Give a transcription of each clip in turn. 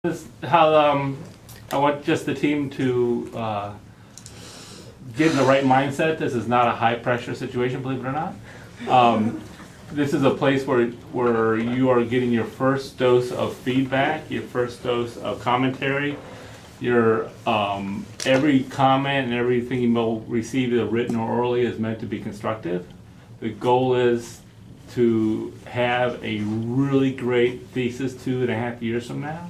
This is how I want just the team to get in the right mindset. This is not a high pressure situation, believe it or not. This is a place where you are getting your first dose of feedback, your first dose of commentary. Your every comment and everything you will receive, either written or orally, is meant to be constructive. The goal is to have a really great thesis 2.5 years from now.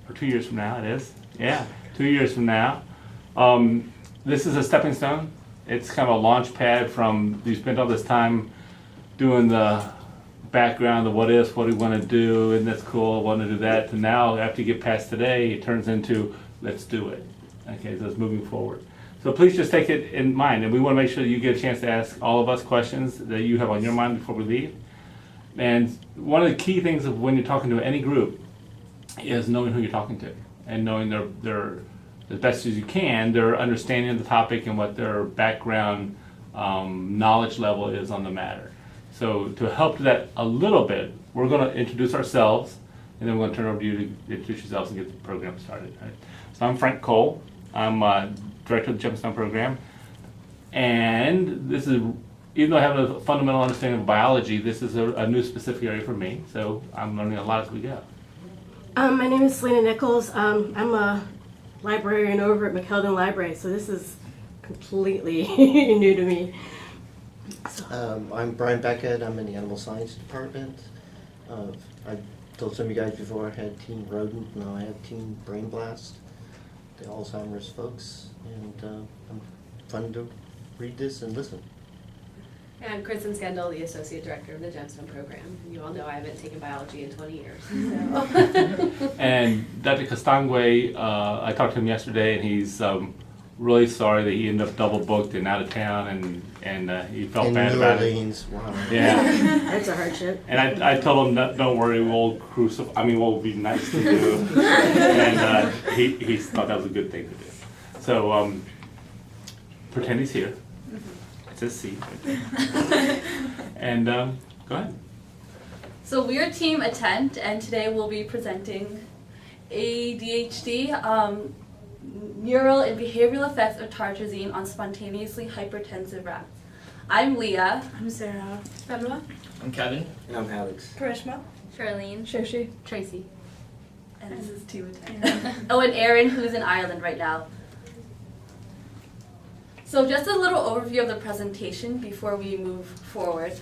Or 2 years from now, it is. Yeah, 2 years from now. This is a stepping stone. It's kind of a launch pad from, you spent all this time doing the background, the what ifs, what do we want to do, and that's cool, I want to do that, to now, after you get past today, it turns into, let's do it. Okay, so it's moving forward. So please just take it in mind, and we want to make sure that you get a chance to ask all of us questions that you have on your mind before we leave. And one of the key things of when you're talking to any group is knowing who you're talking to and knowing their as best as you can, their understanding of the topic and what their background knowledge level is on the matter. So to help that a little bit, we're going to introduce ourselves, and then we're going to turn it over to you to introduce yourselves and get the program started. Right? So I'm Frank Cole. I'm director of the Gemstone program, and this is, even though I have a fundamental understanding of biology, this is a new specific area for me. So I'm learning a lot as we go. My name is Selena Nichols. I'm a librarian over at McKeldin Library, so this is completely new to me. I'm Brian Beckett. I'm in the Animal Science Department. I told some of you guys before I had Team Rodent, now I have Team Brain Blast, the Alzheimer's folks, and I'm fun to read this and listen. And I'm Kristen Scandal, the Associate Director of the Gemstone program. You all know I haven't taken biology in 20 years. So. And Dr. Castangwe, I talked to him yesterday, and he's really sorry that he ended up double booked and out of town, and he felt In bad New about Orleans, it. wow. Yeah. That's a hardship. And I told him, don't worry, we'll be nice to you. And he thought that was a good thing to do. So pretend he's here. It's his seat. And go ahead. So we are Team ATTENT, and today we'll be presenting ADHD, neural and behavioral effects of tartrazine on spontaneously hypertensive rats. I'm Leah. I'm Sarah. Fenwa. I'm Kevin. And I'm Alex. Karishma. Charlene. Shashi. Tracy. And this is Team ATTENT. Yeah. Oh, and Erin, who's in Ireland right now. So just a little overview of the presentation before we move forward.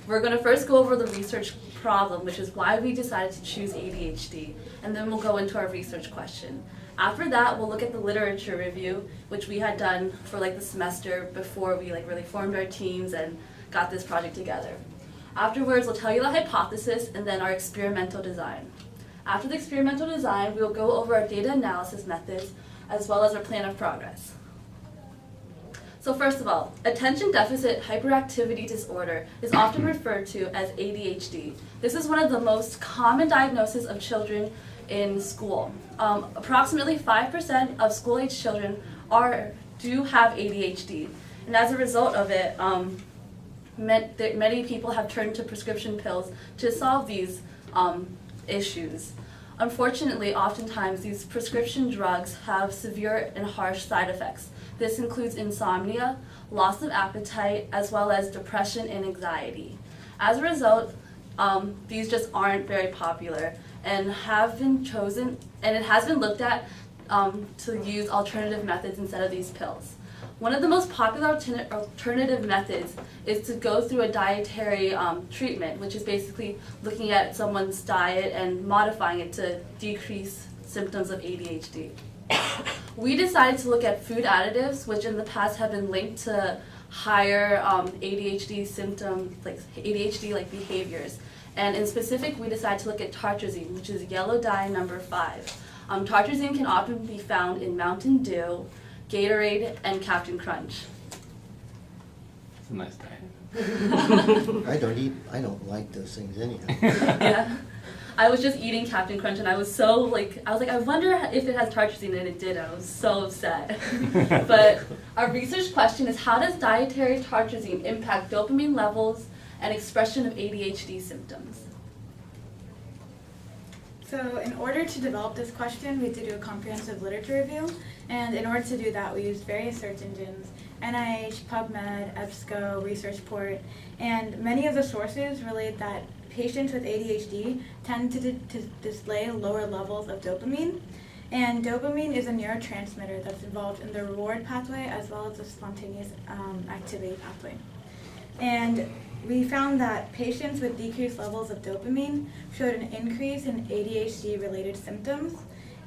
We're going to first go over the research problem, which is why we decided to choose ADHD, and then we'll go into our research question. After that, we'll look at the literature review, which we had done for the semester before we really formed our teams and got this project together. Afterwards, we'll tell you the hypothesis and then our experimental design. After the experimental design, we'll go over our data analysis methods as well as our plan of progress. So first of all, attention deficit hyperactivity disorder is often referred to as ADHD. This is one of the most common diagnoses of children in school. Approximately 5% of school-age children do have ADHD, and as a result of it, many people have turned to prescription pills to solve these issues. Unfortunately, oftentimes these prescription drugs have severe and harsh side effects. This includes insomnia, loss of appetite, as well as depression and anxiety. As a result, these just aren't very popular and have been chosen, and it has been looked at to use alternative methods instead of these pills. One of the most popular alternative methods is to go through a dietary treatment, which is basically looking at someone's diet and modifying it to decrease symptoms of ADHD. We decided to look at food additives, which in the past have been linked to higher ADHD symptoms, like ADHD-like behaviors. And in specific, we decided to look at tartrazine, which is yellow dye number 5. Tartrazine can often be found in Mountain Dew, Gatorade, and Captain Crunch. It's a nice diet. I don't like those things anyhow. Yeah. I was just eating Captain Crunch, and I was so I wonder if it has tartrazine, and it did. I was so upset. But our research question is, how does dietary tartrazine impact dopamine levels and expression of ADHD symptoms? So in order to develop this question, we had to do a comprehensive literature review. And in order to do that, we used various search engines, NIH, PubMed, EBSCO, ResearchPort, and many of the sources relate that patients with ADHD tend to display lower levels of dopamine. And dopamine is a neurotransmitter that's involved in the reward pathway as well as the spontaneous activity pathway. And we found that patients with decreased levels of dopamine showed an increase in ADHD-related symptoms.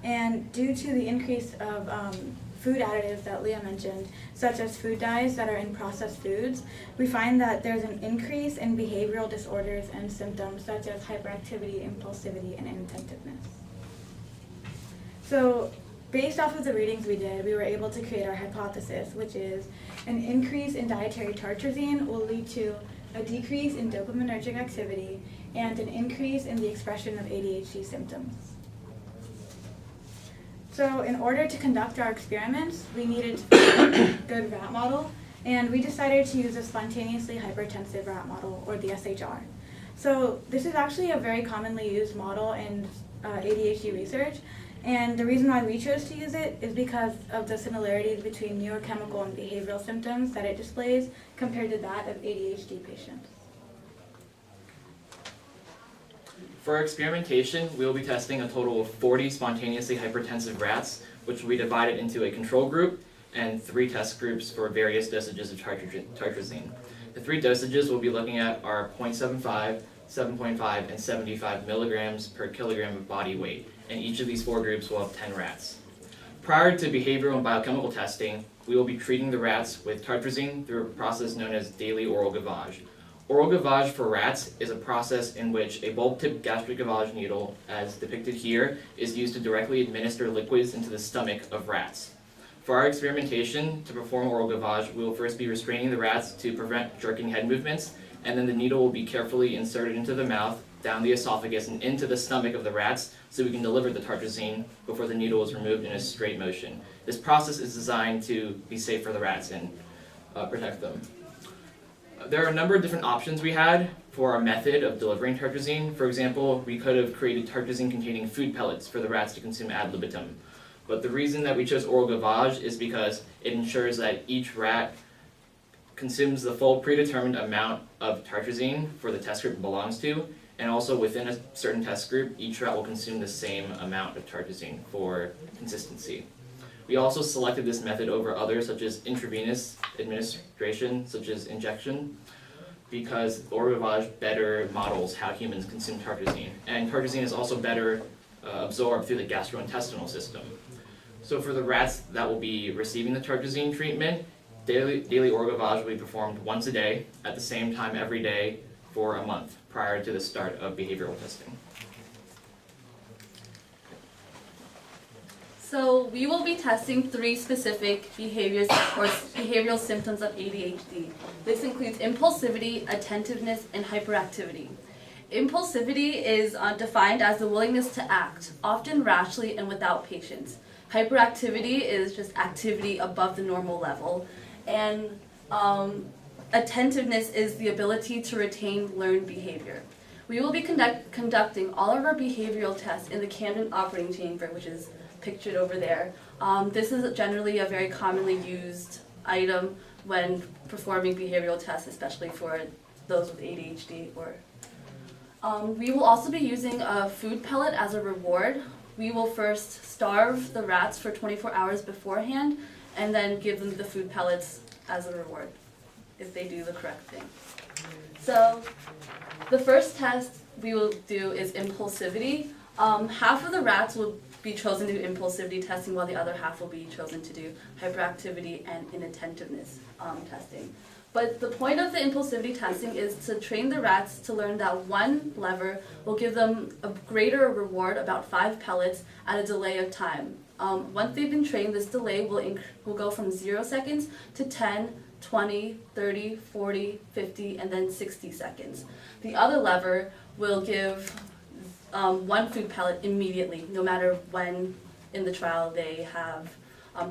And due to the increase of food additives that Leah mentioned, such as food dyes that are in processed foods, we find that there's an increase in behavioral disorders and symptoms such as hyperactivity, impulsivity, and inattentiveness. So based off of the readings we did, we were able to create our hypothesis, which is an increase in dietary tartrazine will lead to a decrease in dopaminergic activity and an increase in the expression of ADHD symptoms. So in order to conduct our experiments, we needed to find a good rat model, and we decided to use a spontaneously hypertensive rat model, or the SHR. So this is actually a very commonly used model in ADHD research, and the reason why we chose to use it is because of the similarities between neurochemical and behavioral symptoms that it displays compared to that of ADHD patients. For our experimentation, we will be testing a total of 40 spontaneously hypertensive rats, which will be divided into a control group and 3 test groups for various dosages of tartrazine. The 3 dosages we'll be looking at are 0.75, 7.5, and 75 milligrams per kilogram of body weight, and each of these 4 groups will have 10 rats. Prior to behavioral and biochemical testing, we will be treating the rats with tartrazine through a process known as daily oral gavage. Oral gavage for rats is a process in which a bulb-tipped gastric gavage needle, as depicted here, is used to directly administer liquids into the stomach of rats. For our experimentation, to perform oral gavage, we will first be restraining the rats to prevent jerking head movements, and then the needle will be carefully inserted into the mouth, down the esophagus, and into the stomach of the rats so we can deliver the tartrazine before the needle is removed in a straight motion. This process is designed to be safe for the rats and protect them. There are a number of different options we had for our method of delivering tartrazine. For example, we could have created tartrazine-containing food pellets for the rats to consume ad libitum. But the reason that we chose oral gavage is because it ensures that each rat consumes the full predetermined amount of tartrazine for the test group it belongs to, and also within a certain test group, each rat will consume the same amount of tartrazine for consistency. We also selected this method over others such as intravenous administration, such as injection, because oral gavage better models how humans consume tartrazine. And tartrazine is also better absorbed through the gastrointestinal system. So for the rats that will be receiving the tartrazine treatment, daily oral gavage will be performed once a day at the same time every day for a month prior to the start of behavioral testing. So we will be testing 3 specific behaviors or behavioral symptoms of ADHD. This includes impulsivity, attentiveness, and hyperactivity. Impulsivity is defined as the willingness to act, often rashly and without patience. Hyperactivity is just activity above the normal level. And attentiveness is the ability to retain learned behavior. We will be conducting all of our behavioral tests in the Camden operating chamber, which is pictured over there. This is generally a very commonly used item when performing behavioral tests, especially for those with ADHD. We will also be using a food pellet as a reward. We will first starve the rats for 24 hours beforehand and then give them the food pellets as a reward if they do the correct thing. So the first test we will do is impulsivity. Half of the rats will be chosen to do impulsivity testing, while the other half will be chosen to do hyperactivity and inattentiveness testing. But the point of the impulsivity testing is to train the rats to learn that one lever will give them a greater reward, about 5 pellets, at a delay of time. Once they've been trained, this delay will go from 0 seconds to 10, 20, 30, 40, 50, and then 60 seconds. The other lever will give 1 food pellet immediately, no matter when in the trial they have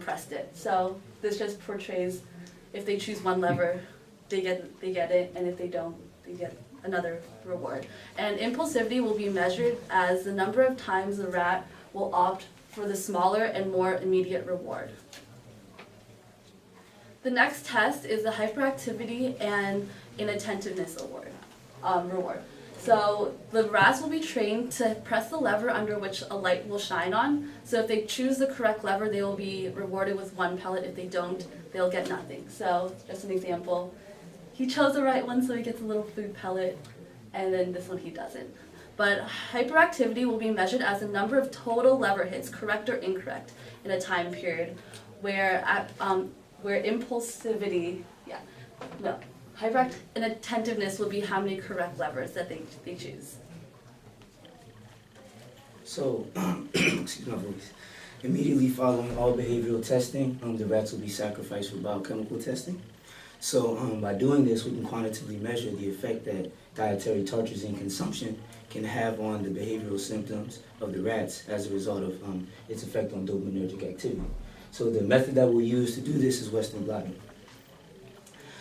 pressed it. So this just portrays, if they choose one lever, they get it, and if they don't, they get another reward. And impulsivity will be measured as the number of times the rat will opt for the smaller and more immediate reward. The next test is the hyperactivity and inattentiveness reward. So the rats will be trained to press the lever under which a light will shine on. So if they choose the correct lever, they will be rewarded with 1 pellet. If they don't, they'll get nothing. So just an example, he chose the right one, so he gets a little food pellet, and then this one he doesn't. But hyperactivity will be measured as the number of total lever hits, correct or incorrect, in a time period, where impulsivity, inattentiveness will be how many correct levers that they choose. So, excuse my voice. Immediately following all behavioral testing, the rats will be sacrificed for biochemical testing. So by doing this, we can quantitatively measure the effect that dietary tartrazine consumption can have on the behavioral symptoms of the rats as a result of its effect on dopaminergic activity. So the method that we'll use to do this is Western blotting.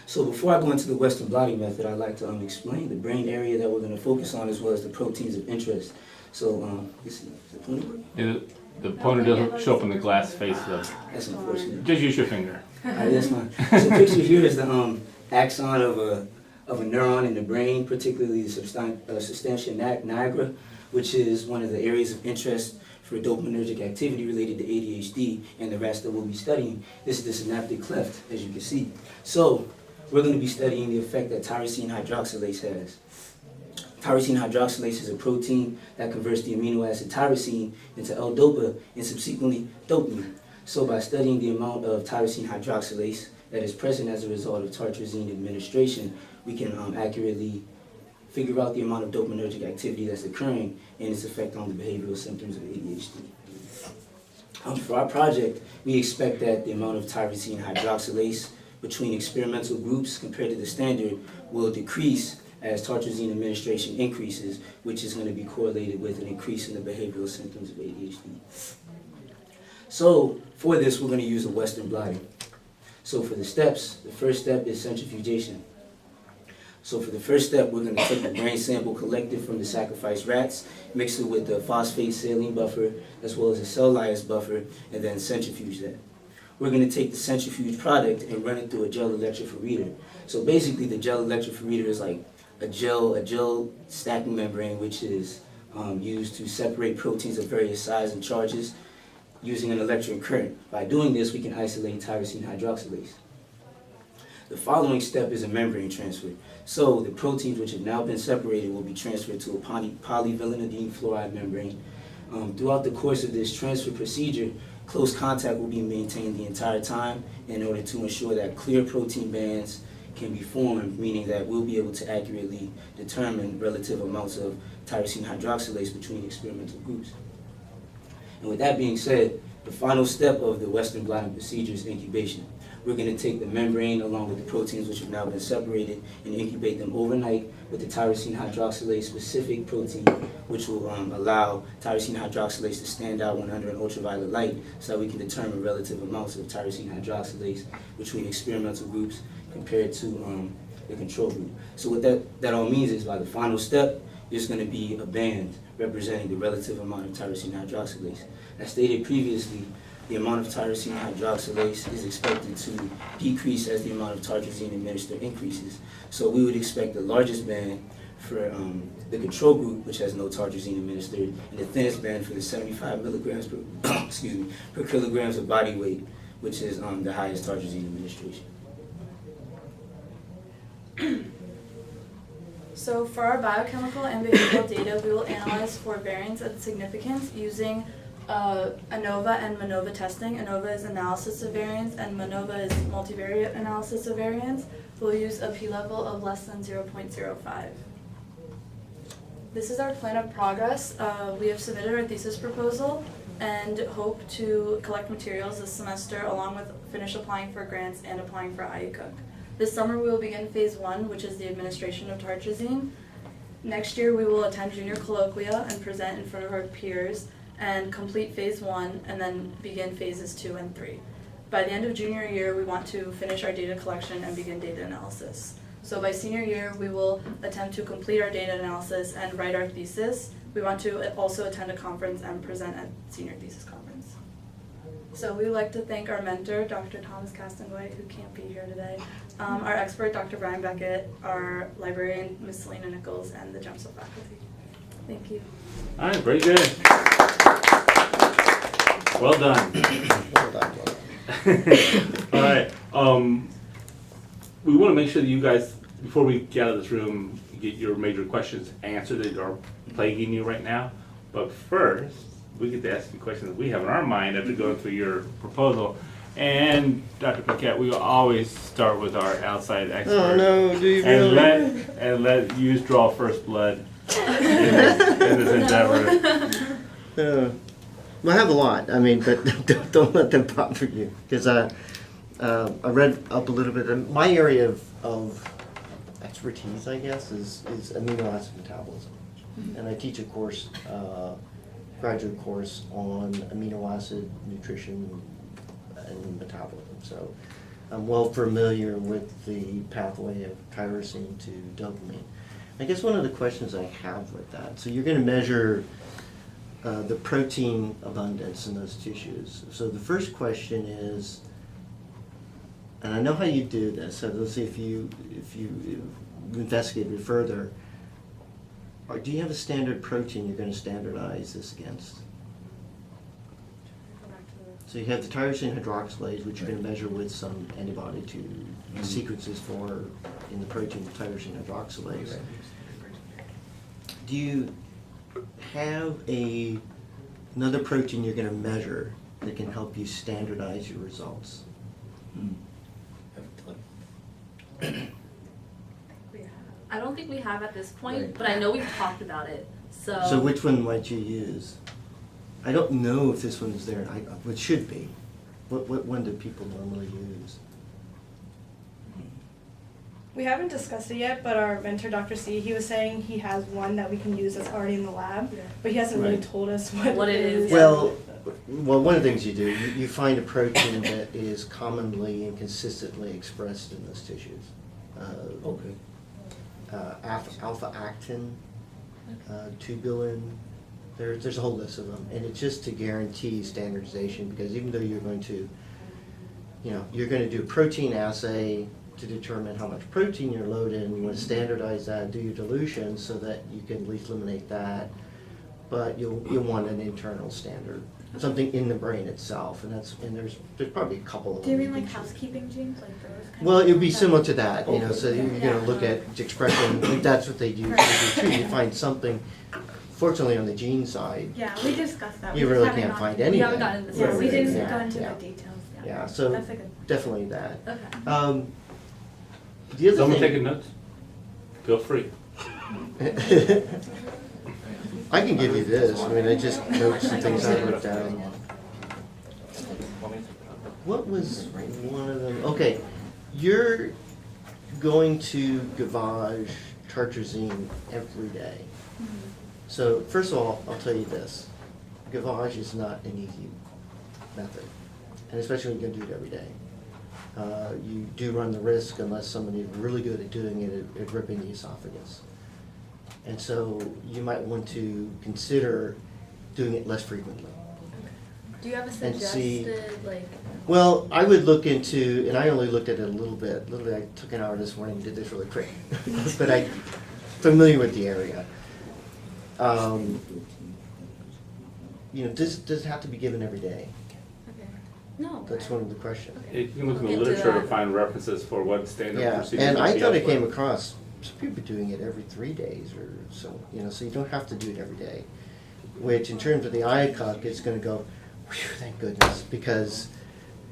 So before I go into the Western blotting method, I'd like to explain the brain area that we're going to focus on as well as the proteins of interest. So, this is the pointer work? Yeah, the pointer doesn't show up on the glass face though. That's unfortunate. Just use your finger. Alright, that's fine. So picture here is the axon of a neuron in the brain, particularly the substantia nigra, which is one of the areas of interest for dopaminergic activity related to ADHD and the rats that we'll be studying. This is the synaptic cleft, as you can see. So we're going to be studying the effect that tyrosine hydroxylase has. Tyrosine hydroxylase is a protein that converts the amino acid tyrosine into L-dopa and subsequently dopamine. So by studying the amount of tyrosine hydroxylase that is present as a result of tartrazine administration, we can accurately figure out the amount of dopaminergic activity that's occurring and its effect on the behavioral symptoms of ADHD. For our project, we expect that the amount of tyrosine hydroxylase between experimental groups compared to the standard will decrease as tartrazine administration increases, which is going to be correlated with an increase in the behavioral symptoms of ADHD. So for this, we're going to use a Western blotting. So for the steps, the first step is centrifugation. So for the first step, we're going to take the brain sample collected from the sacrificed rats, mix it with the phosphate saline buffer, as well as a cell lyase buffer, and then centrifuge that. We're going to take the centrifuge product and run it through a gel electrophoreter. So basically, the gel electrophoreter is like a gel stacking membrane, which is used to separate proteins of various sizes and charges using an electric current. By doing this, we can isolate tyrosine hydroxylase. The following step is a membrane transfer. So the proteins which have now been separated will be transferred to a polyvinylidene fluoride membrane. Throughout the course of this transfer procedure, close contact will be maintained the entire time in order to ensure that clear protein bands can be formed, meaning that we'll be able to accurately determine relative amounts of tyrosine hydroxylase between experimental groups. And with that being said, the final step of the Western blotting procedure is incubation. We're going to take the membrane along with the proteins which have now been separated and incubate them overnight with the tyrosine hydroxylase specific protein, which will allow tyrosine hydroxylase to stand out when under an ultraviolet light so that we can determine relative amounts of tyrosine hydroxylase between experimental groups compared to the control group. So what that all means is by the final step, there's going to be a band representing the relative amount of tyrosine hydroxylase. As stated previously, the amount of tyrosine hydroxylase is expected to decrease as the amount of tartrazine administered increases. So we would expect the largest band for the control group, which has no tartrazine administered, and the thinnest band for the 75 milligrams per, per kilograms of body weight, which is the highest tartrazine administration. So for our biochemical and behavioral data, we will analyze for variance and significance using ANOVA and MANOVA testing. ANOVA is analysis of variance and MANOVA is multivariate analysis of variance. We'll use a p-level of less than 0.05. This is our plan of progress. We have submitted our thesis proposal and hope to collect materials this semester along with finish applying for grants and applying for IECOOC. This summer we will begin phase 1, which is the administration of tartrazine. Next year we will attend junior colloquia and present in front of our peers and complete phase 1 and then begin phases 2 and 3. By the end of junior year we want to finish our data collection and begin data analysis. So by senior year, we will attempt to complete our data analysis and write our thesis. We want to also attend a conference and present at senior thesis conference. So we would like to thank our mentor, Dr. Thomas Castangoy, who can't be here today, our expert, Dr. Brian Beckett, our librarian, Ms. Selena Nichols, and the Gemstone faculty. Thank you. All right, very good. Well done. Well done, well done. All right. We want to make sure that you guys, before we get out of this room, get your major questions answered that are plaguing you right now. But first, we get to ask you questions that we have in our mind after going through your proposal. And Dr. Paquette, we always start with our outside expert. Oh no, do you And really? let you draw first blood in this endeavor. Well, I have a lot. I mean, but don't let them bother you, because I read up a little bit. My area of expertise, I guess, is amino acid metabolism, and I teach a course, graduate course on amino acid nutrition and metabolism. So I'm well familiar with the pathway of tyrosine to dopamine. I guess one of the questions I have with that, so you're going to measure the protein abundance in those tissues. So the first question is, and I know how you do this, so let's see if you investigate it further, or do you have a standard protein you're going to standardize this against? So you have the tyrosine hydroxylase, which you're going to measure with some antibody to sequences for in the protein tyrosine hydroxylase. Do you have another protein you're going to measure that can help you standardize your results? I don't think we have at this point, but I know we've talked about it. So which one might you use? I don't know if this one is there. It should be. What one do people normally use? We haven't discussed it yet, but our mentor, Dr. C, he was saying he has one that we can use that's already in the lab, but he hasn't really Right. told us what it is. Well, one of the things you do, you find a protein that is commonly and consistently expressed in those tissues. Alpha-actin, tubulin, there's a whole list of them. And it's just to guarantee standardization, because even though you're going to do a protein assay to determine how much protein you're loaded, and you want to standardize that, do your dilution so that you can at least eliminate that. But you'll want an internal standard, something in the brain itself, and there's probably a couple of Do you them. mean like housekeeping genes, like those kind Well, of? it would be similar to that, so you're Yeah. gonna look at expression, I think that's what they do too. You find something, fortunately on the gene side, Yeah, we discussed that. We you just really haven't can't gone find into- anything. haven't gotten into Yeah, we didn't Yeah, go into yeah. the details, yeah. Yeah, so That's a good. definitely that. Okay. The other Someone thing. taking notes? Feel free. I can give you this, I mean, I just notes and things I wrote down. What was one of them? Okay, you're going to gavage tartrazine every day. So first of all, I'll tell you this, gavage is not an easy method, and especially when you're gonna do it every day. You do run the risk, unless somebody is really good at doing it, at ripping the esophagus. And so you might want to consider doing it less frequently. Do you have a And see- suggested, Well, I would look into, and I only looked at it a little bit. Literally, I took an hour this morning and did this really quick. But I'm familiar with the area. Does it have to be given every day? Okay. No. That's one of the questions. You can look in the We'll do literature to that. find references for what standard Yeah, procedures. and might I be thought out I came there. across some people doing it every 3 days or so, so you don't have to do it every day. Which in terms of the IACUC, it's gonna go, whew, thank goodness, because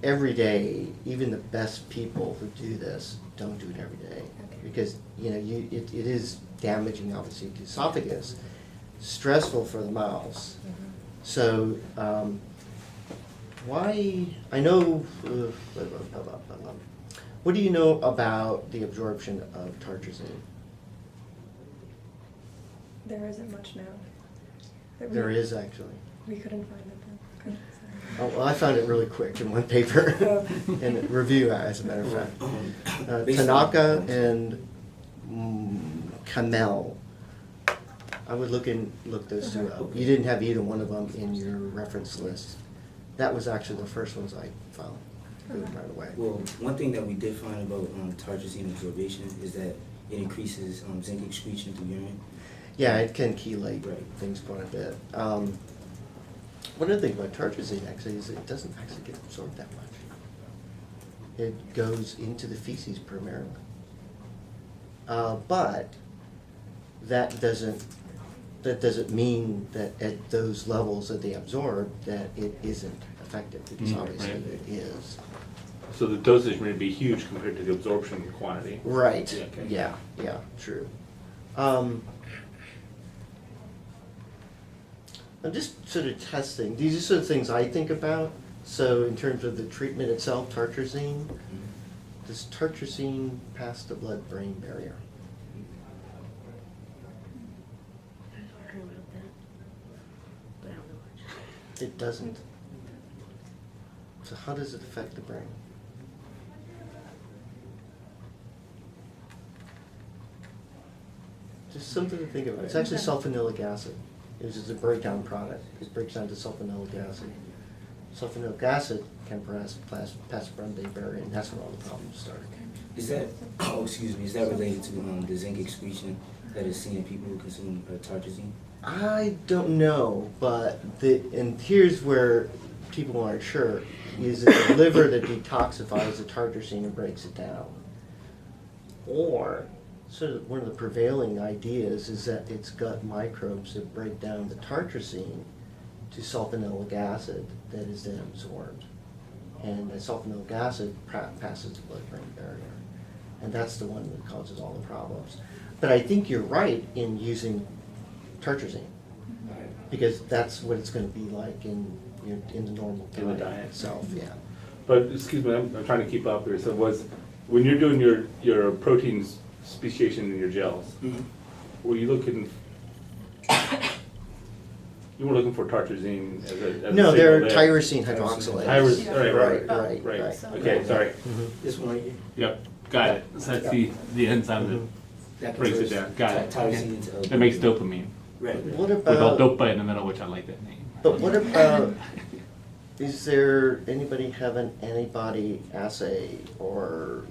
every day, even the best people who do this don't do it every day. Because, it is damaging obviously to the esophagus, stressful for the mouths. So, I know, what do you know about the absorption of tartrazine? There isn't much now. There is actually. We couldn't find it then. Oh, well, I found it really quick in one paper, in review, as a matter of fact. Based on- Tanaka and Camel. I would look those two up. You didn't have either one of them in your reference list. That was actually the first ones I found right away. Well, one thing that we did find about tartrazine absorption is that it increases zinc excretion through urine. Yeah, it can chelate Right. things quite a bit. One other thing about tartrazine actually is it doesn't actually get absorbed that much. It goes into the feces primarily. But that doesn't mean that at those levels that they absorb that it isn't effective, because obviously right. it is. So the dosage may be huge compared to the absorption quantity. Right, Yeah, okay. yeah, true. I'm just sort of testing, these are sort of things I think about. So in terms of the treatment itself, tartrazine, does tartrazine pass the blood-brain barrier? I heard about that, but I don't know much. It doesn't. So how does it affect the brain? Just something to think about. It's actually sulfonilic acid. It's just a breakdown product. It breaks down to sulfonilic acid. Sulfonilic acid can pass the blood-brain barrier, and that's where all the problems start. Is that, is that related to the zinc excretion that is seen in people who consume tartrazine? I don't know, but and here's where people aren't sure, is it the liver that detoxifies the tartrazine and breaks it down? Or, sort of one of the prevailing ideas is that it's gut microbes that break down the tartrazine to sulfonilic acid that is then absorbed. And the sulfonilic acid passes the blood-brain barrier. And that's the one that causes all the problems. But I think you're right in using tartrazine, because that's what it's going to be like in the normal In the diet. itself. Yeah. But, excuse me, I'm trying to keep up here. So when you're doing your protein speciation in your gels, were you looking, you were looking for tartrazine as a No, signal they're there? tyrosine hydroxylase. Right. Right. Okay, sorry. This one right here? Yep, got it. So that's the enzyme that breaks it down. Got it. Tyrosine into That makes dopamine. Right. What With about? dopa in the middle, which I like that name. But what about? Is there anybody have an antibody assay or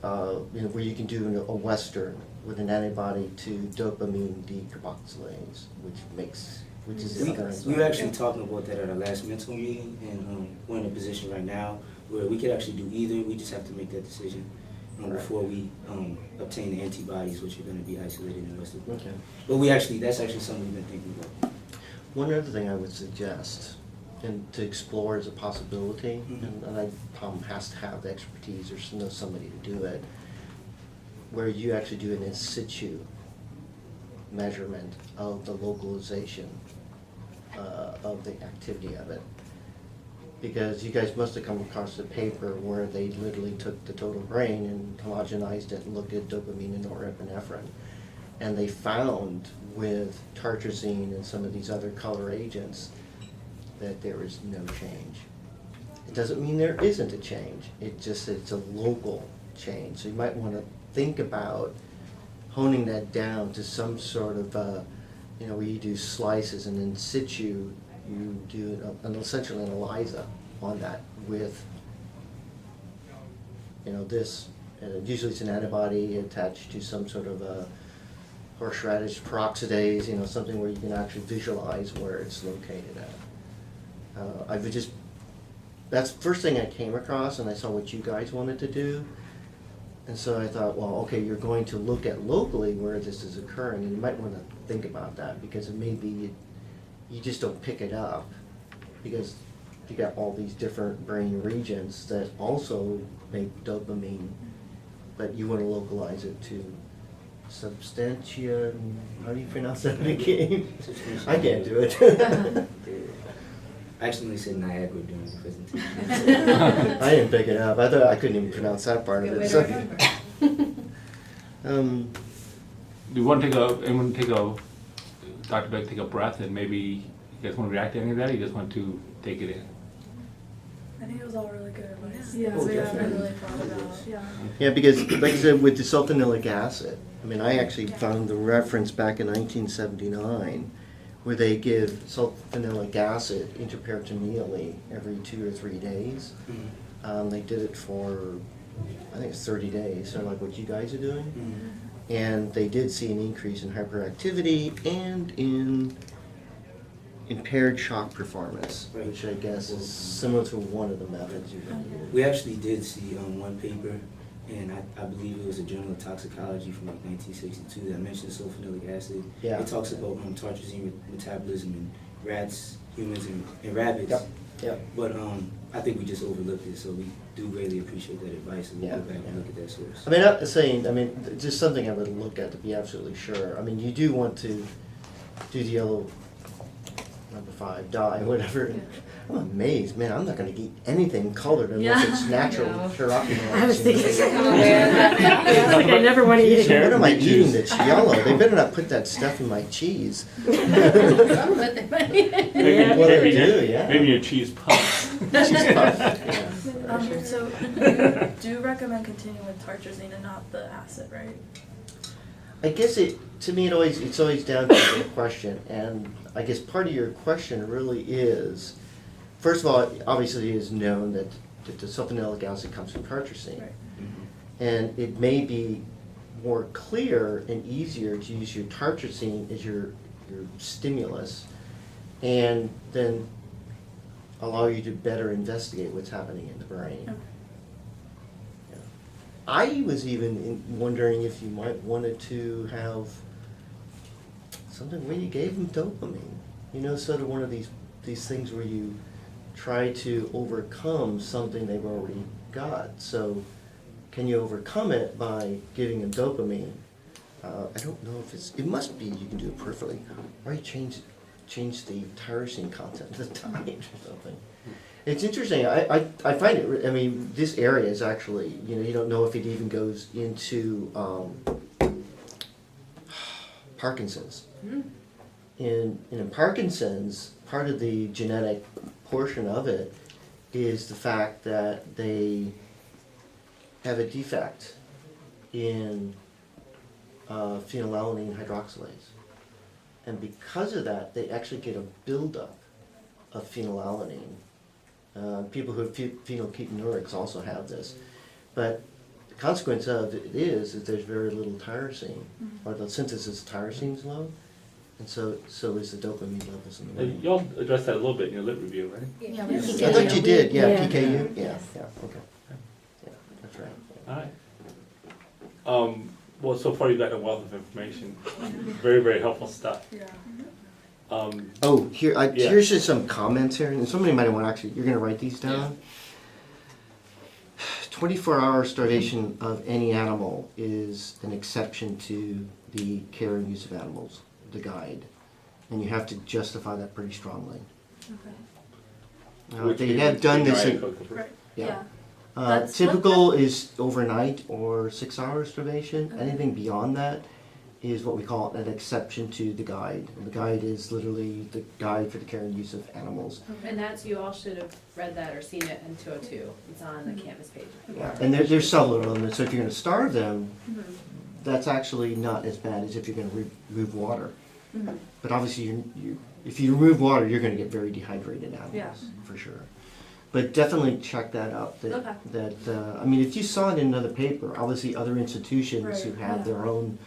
where you can do a Western with an antibody to dopamine decarboxylase, which is the other We enzyme? were actually talking about that at our last mental meeting, and we're in a position right now where we could actually do either. We just have to make that decision before we obtain the antibodies, which are going to be isolated in the rest of the Okay. But that's actually something we've been thinking about. One other thing I would suggest, and to explore as a possibility, and Tom has to have the expertise or know somebody to do it, where you actually do an in situ measurement of the localization of the activity of it. Because you guys must have come across a paper where they literally took the total brain and homogenized it and looked at dopamine and norepinephrine. And they found with tartrazine and some of these other color agents that there is no change. It doesn't mean there isn't a change, it's a local change. So you might want to think about honing that down to some sort of, where you do slices and in situ, you do essentially an ELISA on that with, this. Usually it's an antibody attached to some sort of a horseradish peroxidase, something where you can actually visualize where it's located at. That's the first thing I came across, and I saw what you guys wanted to do. And so I thought, well, okay, you're going to look at locally where this is occurring, and you might want to think about that, because it may be you just don't pick it up, because you got all these different brain regions that also make dopamine, but you want to localize it to substantia, how do you pronounce that again? I can't do it. I accidentally said Niagara during the presentation. I didn't pick it up. I thought I couldn't even pronounce that part of it. So. Do you want to Dr. Beck, take a breath, and maybe you guys want to react to any of that, or you just want to take it in? I think it was all really good advice. Oh, we haven't definitely. really thought about. Yeah. Yeah, because like I said, with the sulfonilic acid, I mean, I actually found the reference back in 1979 where they give sulfonylic acid intraperitoneally every 2 or 3 days. They did it for, I think it's 30 days, sort of like what you guys are doing. And they did see an increase in hyperactivity and in impaired shock performance, which I guess is similar to one of the methods you're going to use. We actually did see one paper, and I believe it was a Journal of Toxicology from like 1962 that mentioned sulfonylic acid. Yeah. It talks about tartrazine metabolism in rats, humans, and rabbits. Yep. Yep. But I think we just overlooked it, so we do really appreciate that advice, and we'll Yeah, go back yeah. and look at that source. I mean, not saying, I mean, just something I would look at to be absolutely sure. I mean, you do want to do the yellow number 5 dye, whatever. I'm amazed, man. I'm not going to eat anything colored unless Yeah. it's natural. I know. Carotenoids. I was thinking, I'm aware of that now. I was like, I never want to eat it. Sure. What am I Me too. eating that's yellow? They better not put that stuff in my cheese. Some of it they might. Maybe, Well, they maybe, do, yeah. maybe your cheese puffs. Cheese puff, yeah. So you do recommend continuing with tartrazine and not the acid, right? I guess to me, it's always down to the question, and I guess part of your question really is, first of all, obviously it is known that the sulfonylic acid comes from tartrazine. Right. And it may be more clear and easier to use your tartrazine as your stimulus, and then allow you to better investigate what's happening in the brain. Okay. Yeah. I was even wondering if you might wanted to have something where you gave them dopamine. You know, sort of one of these things where you try to overcome something they've already got. So can you overcome it by giving them dopamine? I don't know if it must be you can do it peripherally, or you change the tyrosine content of the diet or something. It's interesting. I find it. I mean, this area is actually, you know, you don't know if it even goes into Parkinson's. In Parkinson's, part of the genetic portion of it is the fact that they have a defect in phenylalanine hydroxylase. And because of that, they actually get a buildup of phenylalanine. People who have phenylketonuria also have this. But the consequence of it is that there's very little tyrosine, or the synthesis of tyrosine is low, and so is the dopamine levels in the brain. Y'all addressed that a little bit in your lit review, right? Yeah. I thought you did, yeah, Yeah. PKU, yeah, okay. Yeah, that's right. All right. Well, so far you've got a wealth of information. Very, very helpful stuff. Yeah. Oh, here, Yeah. here's just some comments here, and somebody might want to actually, you're gonna write these down. 24-hour starvation of any animal is an exception to the care and use of animals, the guide. And you have to justify that pretty strongly. Okay. Now, they have done this, Right. yeah. That's Typical is overnight or 6-hour starvation. Okay. Anything beyond that is what we call an exception to the guide. And the guide is literally the guide for the care and use of animals. And that's, you all should have read that or seen it in 202. It's on the campus page. Yeah. And there's several of them. So if you're going to starve them, Mhm. that's actually not as bad as if you're going to remove water. Mhm. But obviously, if you remove water, you're going to get very dehydrated animals, Yeah. for sure. But definitely check that out. Okay. I mean, if you saw it in another paper, obviously other institutions Right, who have yeah. their own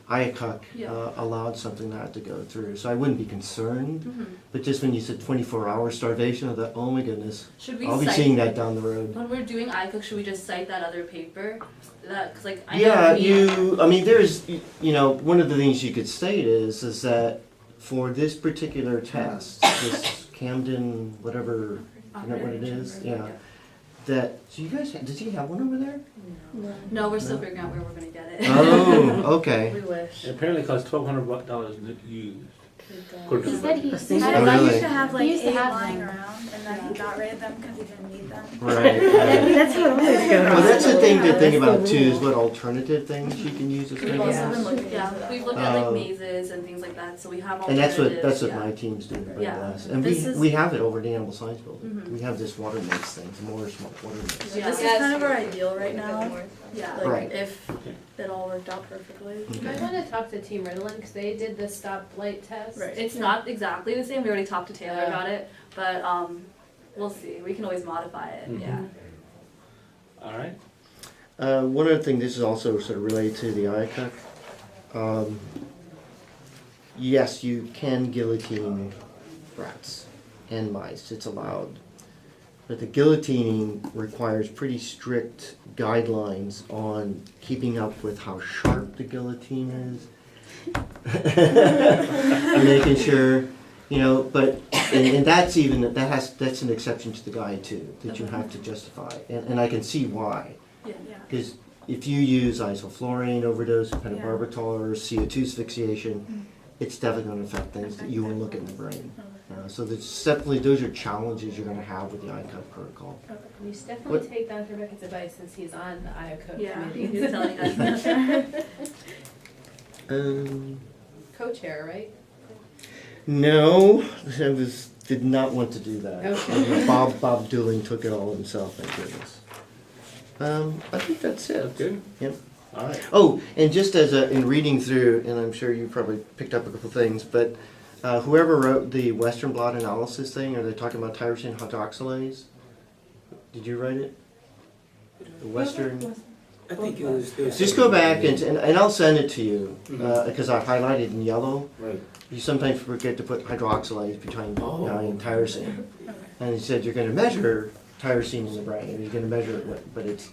IACUC Yeah. allowed something like that to go through. So I wouldn't be concerned. Mhm. But just when you said 24-hour starvation, I thought, oh my goodness, Should we I'll be cite, seeing that down the road. when we're doing ICOOK, should we just cite that other paper? That, cause like, I Yeah, know I mean, there's, you know, one of the things you could state is that for this particular test, this Camden, whatever, I forget what it is, yeah, that, do you guys, does he have one over there? No, we're still No? figuring out where we're gonna get it. Oh, okay. We wish. It apparently costs $1,200 used. According to He the said he budget. said Oh, I really? used to have like He used to 8 have lying them. around, and then he got rid of them because he didn't need them. Right. That's how it always goes. Well, that's the thing to think That's about the too, is rule. what alternative things you can use as We've well. also been looking, Yeah. we've looked at like Um, mazes and things like that, so we have And alternatives. that's what yeah. my team's doing right Yeah. now. And This is- we have it over at the Animal Science Building. Mhm. We have this water mix thing, the more smart water mix. Yeah. This is Yes. kind of our ideal right now. Yeah. Like Right. if it all worked out perfectly. You might want to talk to Team Ritalin because they did the stoplight test. Right. It's not exactly the same. We already talked to Taylor Yeah. about it, but we'll see. We can always modify it. Mhm. Yeah. All right. One other thing, this is also sort of related to the ICUC. Yes, you can guillotine rats and mice, it's allowed. But the guillotining requires pretty strict guidelines on keeping up with how sharp the guillotine is. And making sure, you know, but, and that's even, that's an exception to the guide too, that you have to justify. And I can see why. Yeah. Because if you use isoflurane overdose, pentobarbital, or CO2 asphyxiation, it's definitely going to affect things that you will look at in the brain. So there's definitely, those are challenges you're going to have with the ICUP protocol. You should definitely take Dr. Beckett's advice since he's on the IOCO Yeah. committee. He was telling us. Co-chair, right? No, I did not want to do that. Okay. Bob Dooling took it all himself, thank goodness. I think that's it. That's good. Yep. All right. Oh, and just in reading through, and I'm sure you probably picked up a couple things, but whoever wrote the Western blot analysis thing, are they talking about tyrosine hydroxylase? Did you write it? The Western. I think it was. Just go back and I'll send it to you because I highlighted in yellow. Right. You sometimes forget to put hydroxylase between and tyrosine, and he said you're going to measure tyrosine in the brain, and you're going to measure it, but it's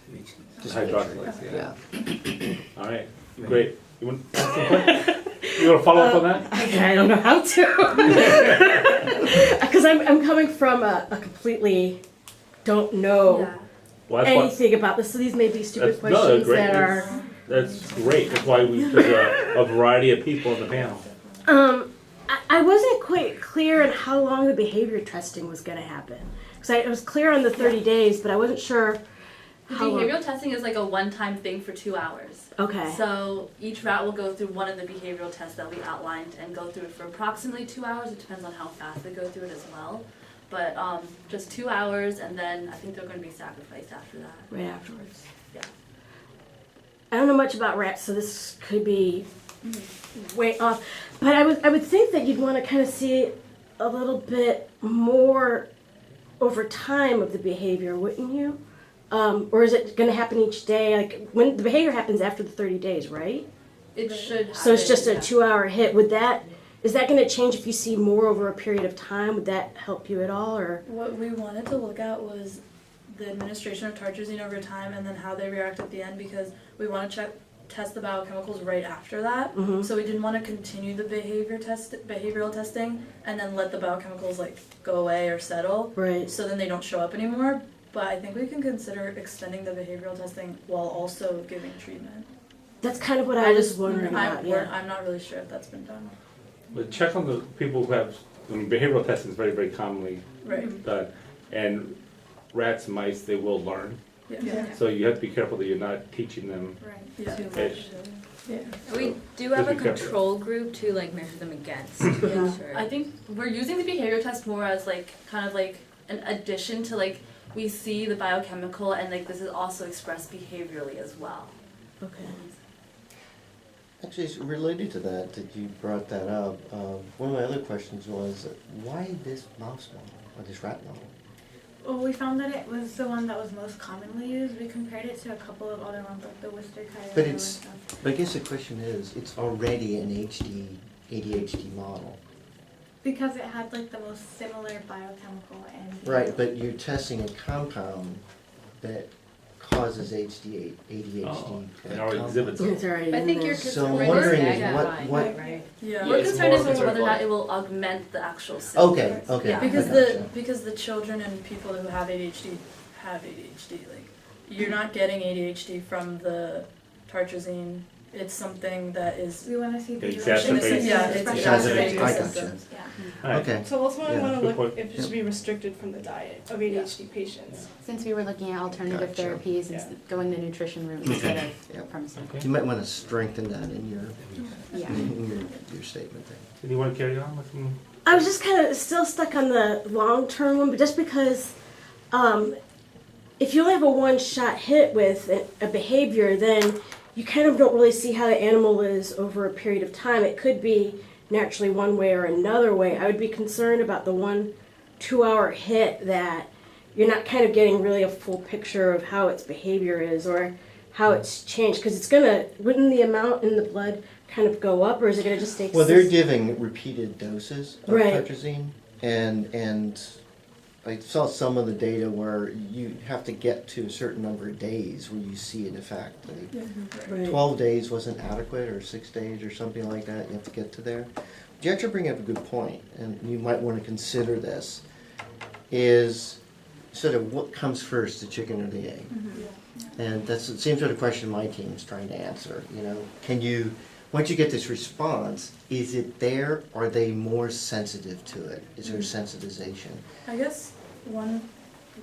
just Hydroxylase, yeah. All right. Great. You want to follow up on that? I don't know how to. Because I'm coming from a completely don't know Yeah. Well, that's why- anything about this. So these may be stupid That's- no, they're questions great. that are. That's great. That's why we took a variety of people on the panel. I wasn't quite clear on how long the behavior testing was going to happen. Because I was clear on the 30 days, but I wasn't sure The how long. behavioral testing is like a one-time thing for 2 hours. Okay. So each rat will go through one of the behavioral tests that we outlined and go through it for approximately 2 hours. It depends on how fast they go through it as well. But just 2 hours, and then I think they're going to be sacrificed after that. Right afterwards. Yeah. I don't know much about rats, so this could be way off. But I would think that you'd want to kind of see a little bit more over time of the behavior, wouldn't you? Or is it going to happen each day? Like when the behavior happens after the 30 days, right? It should. So it's just a happen, 2-hour hit. Is that going to change if you see more over a period of time? Would that help you at all, or? What we wanted to look at was the administration of tartrazine over time and then how they react at the end, because we want to test the biochemicals right after that. Mhm. So we didn't want to continue the behavioral testing and then let the biochemicals like go away or settle. Right. So then they don't show up anymore. But I think we can consider extending the behavioral testing while also giving treatment. That's kind of what I was wondering about. Yeah. I'm not really sure if that's been done. But check on the people who have, behavioral testing is very, very commonly Right. done. And rats and mice, they will learn. Yeah. So you have to be careful that you're not teaching them. Right. Yeah. Too Okay. much. We do have a Just be careful. control group to like measure them against. Yeah. Sure. I think we're using the behavior test more as like kind of like an addition to like we see the biochemical and like this is also expressed behaviorally as well. Okay. Actually, it's related to that you brought that up. One of my other questions was, why this mouse model, or this rat model? Well, we found that it was the one that was most commonly used. We compared it to a couple of other ones, like the Worcester Coyote But and it's, stuff. but I guess the question is, it's already an ADHD model. Because it had like the most similar biochemical and. Right, but you're testing a compound that causes ADHD. Oh, that it already compound. exhibits It's already I in think there. you're So I'm concerned wondering with is that, what- right? Yeah. We're it's concerned more is whether concerned or not like- it will augment the actual symptoms. Okay, Yeah. Because the children and people who have ADHD have ADHD. Like you're not getting ADHD from the tartrazine. It's something that is We want to see. It the exacerbates- yeah, it's expression. exacerbating I the gotcha. symptoms. Yeah. Mm-hmm. All right. Okay. So ultimately, Yeah. we want to Good look point. if it should be restricted from the diet of ADHD patients. Since we were looking at alternative Gotcha. therapies and Yeah. going the nutrition route instead of Yep. pharmaceutical. You might want to strengthen that in Yeah. your statement there. Do you want to carry on with some? I was just kind of still stuck on the long-term one, but just because if you only have a one-shot hit with a behavior, then you kind of don't really see how the animal is over a period of time. It could be naturally one way or another way. I would be concerned about the 1-2 hour hit that you're not kind of getting really a full picture of how its behavior is or how it's changed, because wouldn't the amount in the blood kind of go up, or is it going to just stay Well, they're giving repeated doses of Right. tartrazine, and I saw some of the data where you have to get to a certain number of days where you see an effect. Like Right. 12 days wasn't adequate, or 6 days, or something like that. You have to get to there. But you actually bring up a good point, and you might want to consider this, is sort of what comes first, the chicken or the egg? And that's the same sort of question my team's trying to answer. You know, can you, once you get this response, is it there? Are they more sensitive to it? Is there sensitization? I guess one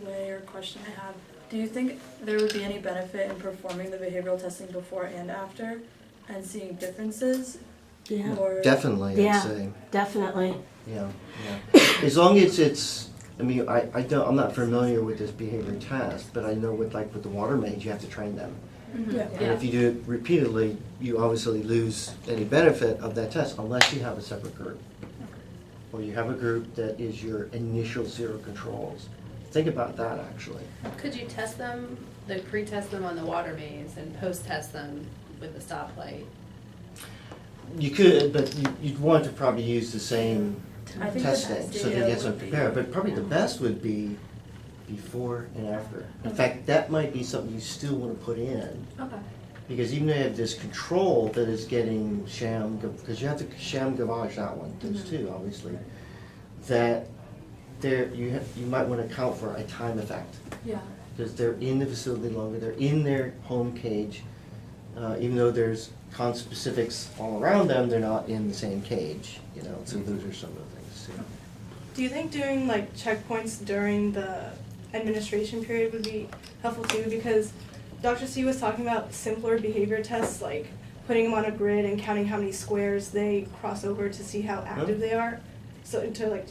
way or question I have, do you think there would be any benefit in performing the behavioral testing before and after and seeing differences? Yeah. Or Definitely, I'd Yeah. say. Definitely. Yeah, yeah. As long as it's, I mean, I don't, I'm not familiar with this behavior test, but I know with the water maids, you have to train them. Yeah. And if you do it repeatedly, you obviously lose any benefit of that test unless you have a separate group. Or you have a group that is your initial zero controls. Think about that, actually. Could you test them, pre-test them on the water maze and post-test them with the stoplight? You could, but you'd want to probably use the same I think the testing, best so they data get some would be- prepared. But probably the best would be before and after. In fact, that might be something you still want to put in. Okay. Because even though you have this control that is getting sham, because you have to sham gavage that one, those two, obviously, that there, you might want to account for a time effect. Yeah. Because they're in the facility longer, they're in their home cage. Even though there's conspecifics all around them, they're not in the same cage, you know, so those are some of the things too. Do you think doing like checkpoints during the administration period would be helpful too? Because Dr. C was talking about simpler behavior tests, like putting them on a grid and counting how many squares they cross over to see how active they are. So to like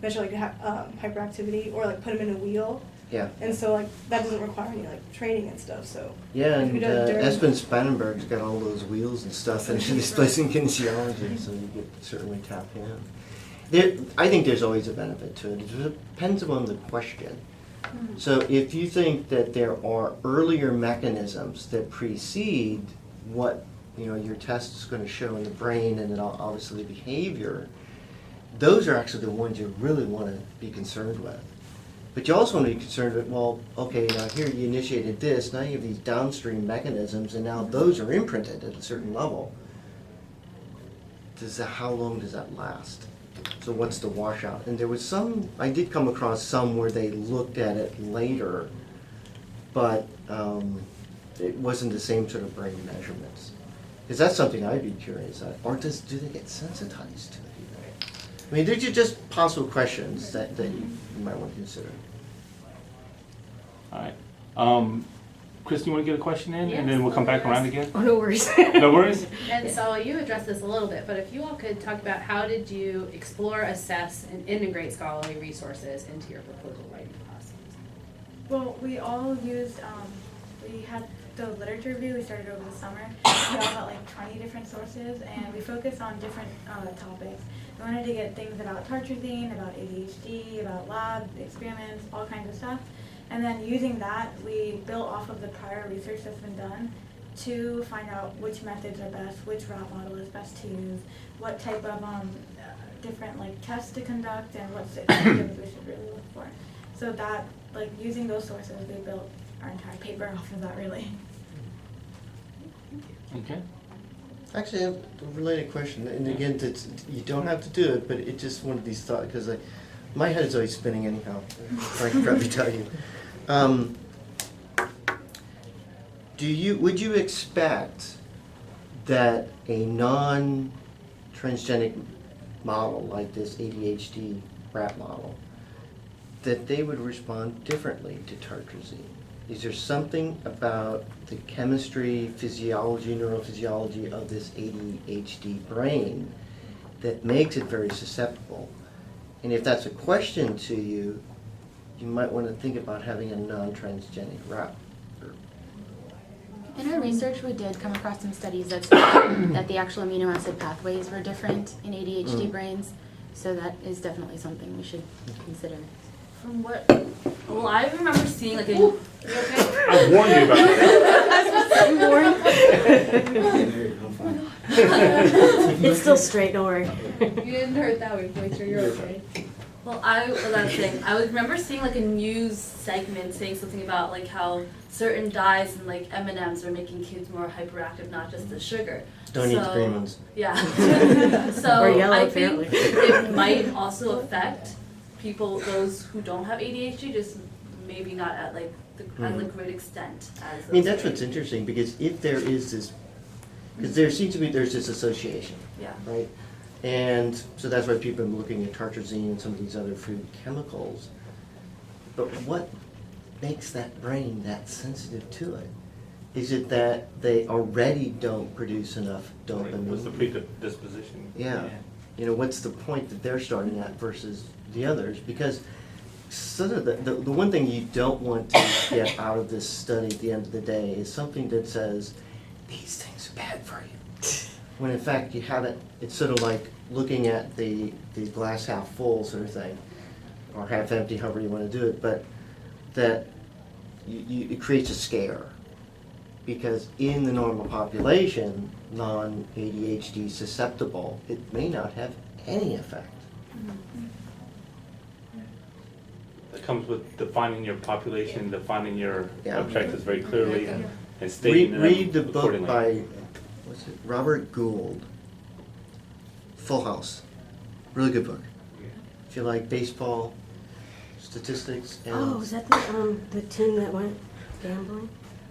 measure like hyperactivity, or like put them in a wheel. Yeah. And so like that doesn't require any like training and stuff. So Yeah, if and you do it during- Espen Spannenberg's got all those wheels and stuff, and he's placing kinesiology, so you could certainly tap in. I think there's always a benefit to it. It depends on the question. So if you think that there are earlier mechanisms that precede what your test is going to show in the brain, and then obviously behavior, those are actually the ones you really want to be concerned with. But you also want to be concerned with, well, okay, now here you initiated this, now you have these downstream mechanisms, and now those are imprinted at a certain level. How long does that last? So what's the washout? And there was some, I did come across some where they looked at it later, but it wasn't the same sort of brain measurements. Because that's something I'd be curious at. Or do they get sensitized to it even? I mean, these are just possible questions that you might want to consider. All right. Kristen, you want to get a question in, and then we'll come back around again? Oh, no worries. No worries? And so you addressed this a little bit, but if you all could talk about how did you explore, assess, and integrate scholarly resources into your proposal writing process? Well, we all used, we had the literature review we started over the summer. We all got like 20 different sources, and we focused on different topics. We wanted to get things about tartrazine, about ADHD, about lab experiments, all kinds of stuff. And then using that, we built off of the prior research that's been done to find out which methods are best, which route model is best to use, what type of different like tests to conduct, and what symptoms we should really look for. So that, like using those sources, we built our entire paper off of that really. Okay. Actually, I have a related question, and again, you don't have to do it, but it's just one of these thoughts, because my head is always spinning anyhow, I can probably tell you. Would you expect that a non-transgenic model like this ADHD rat model, that they would respond differently to tartrazine? Is there something about the chemistry, physiology, neurophysiology of this ADHD brain that makes it very susceptible? And if that's a question to you, you might want to think about having a non-transgenic rat group. In our research, we did come across some studies that said that the actual amino acid pathways were different in ADHD brains, so that is definitely something we should consider. From what? Well, I remember seeing like a. I warned you about I'm fine. It's still straight, don't worry. You didn't hurt that way, make sure you're okay. Well, I was saying I would remember seeing like a news segment saying something about like how certain dyes and like M&Ms are making kids more hyperactive, not just the sugar. Don't eat the green ones. Yeah. So Or yellow, I think apparently. it might also affect people, those who don't have ADHD, just maybe not at like the at the great extent as. I mean, that's what's interesting, because if there is this, because there seems to be, there's this association, Yeah. right? And so that's why people are looking at tartrazine and some of these other food chemicals. But what makes that brain that sensitive to it? Is it that they already don't produce enough dopamine? What's the predisposition? Yeah. You know, what's the point that they're starting at versus the others? Because sort of the one thing you don't want to get out of this study at the end of the day is something that says, these things are bad for you. When in fact you haven't, it's sort of like looking at the glass half full sort of thing, or half empty, however you want to do it, but that it creates a scare. Because in the normal population, non-ADHD susceptible, it may not have any effect. It comes with defining your population, defining your Yeah. objectives very clearly, and stating them Read the book accordingly. by, what's it, Robert Gould, Full House. Really good book. If you like baseball, statistics, and... Oh, is that the team that went gambling?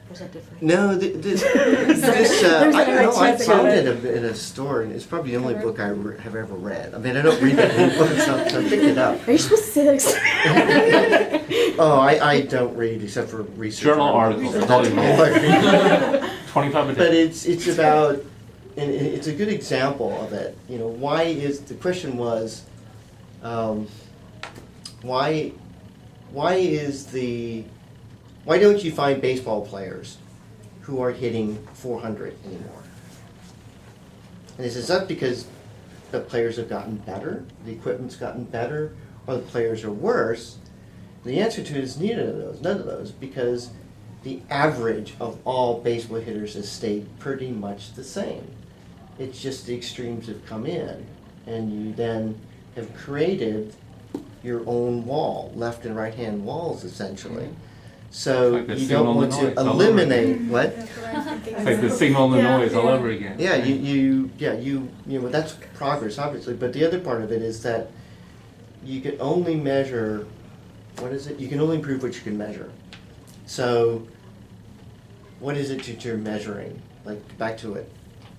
Or is that different? No, this There's I an don't know, I MIT found about it in a store, and it's probably the only book I have ever read. I mean, I don't read that many books, so pick it up. Are you supposed to say that? Oh, I don't read except for research. Journal articles, that's all you All I read. 25 a But day. it's about, and it's a good example of it. You know, the question was, why don't you find baseball players who are hitting 400 anymore? And he says, that's because the players have gotten better, the equipment's gotten better, or the players are worse. The answer to it is none of those, because the average of all baseball hitters has stayed pretty much the same. It's just the extremes have come in, and you then have created your own wall, left and right hand walls essentially. So Like the you signal don't want and the to noise all over eliminate again. what? That's what I'm thinking. It's like the signal and the noise all over again. Yeah, you know, that's progress obviously, but the other part of it is that you can only measure, what is it? You can only improve what you can measure. So what is it that you're measuring? Like, back to it,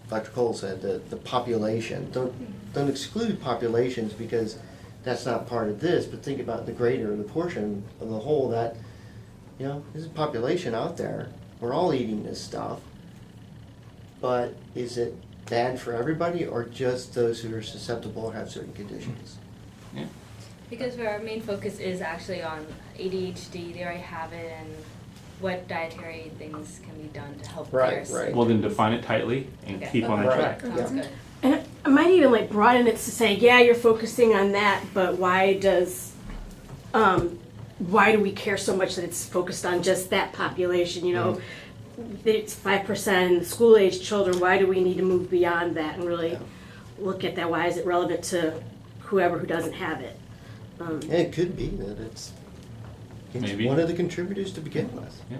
Dr. Cole said, the population. Don't exclude populations, because that's not part of this, but think about the greater, the portion of the whole that, you know, there's a population out there. We're all eating this stuff. But is it bad for everybody, or just those who are susceptible or have certain conditions? Yeah. Because our main focus is actually on ADHD, they already have it, and what dietary things can be done to help Right, theirs. right. Well, then define it tightly and Okay. keep on the Right. track. Sounds good. And I might even like broaden it to say, yeah, you're focusing on that, but why do we care so much that it's focused on just that population? You know, it's 5% school age children. Why do we need to move beyond that and really look at that? Why is it relevant to whoever who doesn't have it? Yeah, it could be that it's Maybe. one of the contributors to begin with. Yeah.